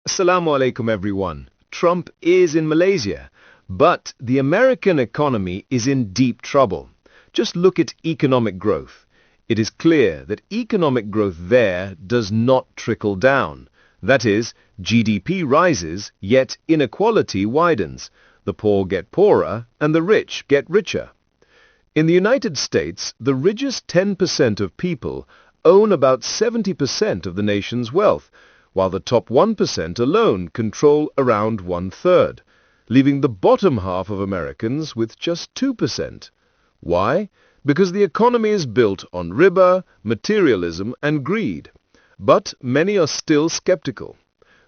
Assalamu alaikum everyone. Trump is in Malaysia, but the American economy is in deep trouble. Just look at economic growth. It is clear that economic growth there does not trickle down. That is, GDP rises, yet inequality widens. The poor get poorer and the rich get richer. In the United States, the richest 10% of people own about 70% of the nation's wealth, while the top 1% alone control around one-third, leaving the bottom half of Americans with just 2%. Why? Because the economy is built on riba, materialism and greed. But many are still skeptical.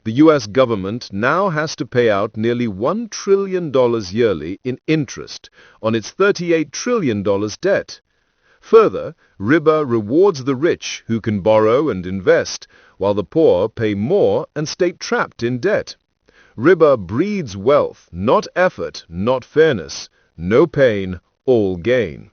The U.S. government now has to pay out nearly $1 trillion yearly in interest on its $38 trillion debt. Further, riba rewards the rich who can borrow and invest, while the poor pay more and stay trapped in debt. Riba breeds wealth, not effort, not fairness. No pain, all gain.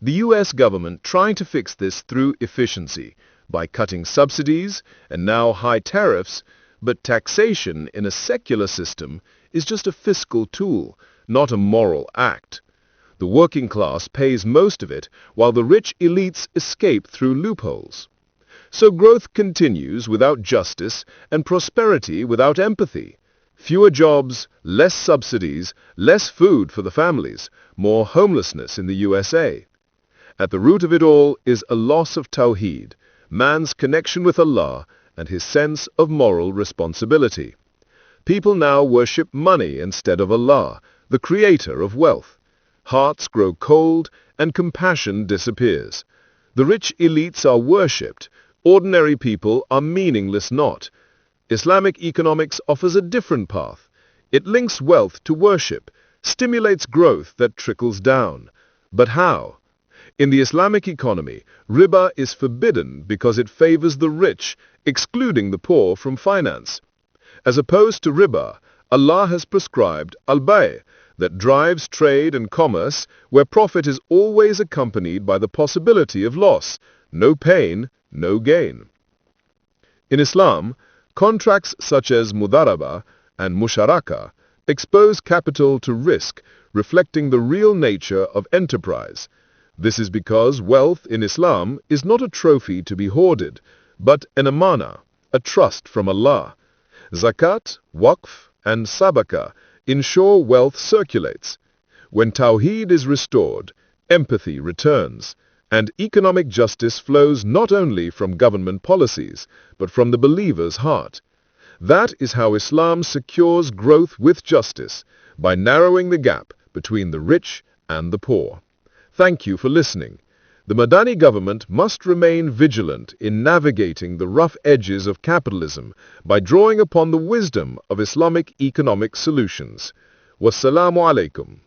The U.S. government trying to fix this through efficiency, by cutting subsidies and now high tariffs, but taxation in a secular system is just a fiscal tool, not a moral act. The working class pays most of it, while the rich elites escape through loopholes. So growth continues without justice and prosperity without empathy. Fewer jobs, less subsidies, less food for the families, more homelessness in the USA. At the root of it all is a loss of Tawheed, man's connection with Allah and his sense of moral responsibility. People now worship money instead of Allah, the creator of wealth. Hearts grow cold and compassion disappears. The rich elites are worshipped. Ordinary people are meaningless not. Islamic economics offers a different path. It links wealth to worship, stimulates growth that trickles down. But how? In the Islamic economy, riba is forbidden because it favors the rich, excluding the poor from finance. As opposed to riba, Allah has prescribed al-bay', that drives trade and commerce where profit is always accompanied by the possibility of loss. No pain, no gain. In Islam, contracts such as mudaraba and musharaka expose capital to risk, reflecting the real nature of enterprise. This is because wealth in Islam is not a trophy to be hoarded, but an amana, a trust from Allah. Zakat, waqf, and sabaka ensure wealth circulates. When Tawheed is restored, empathy returns, and economic justice flows not only from government policies, but from the believer's heart. That is how Islam secures growth with justice, by narrowing the gap between the rich and the poor. Thank you for listening. The Madani government must remain vigilant in navigating the rough edges of capitalism by drawing upon the wisdom of Islamic economic solutions. Wassalamu alaikum.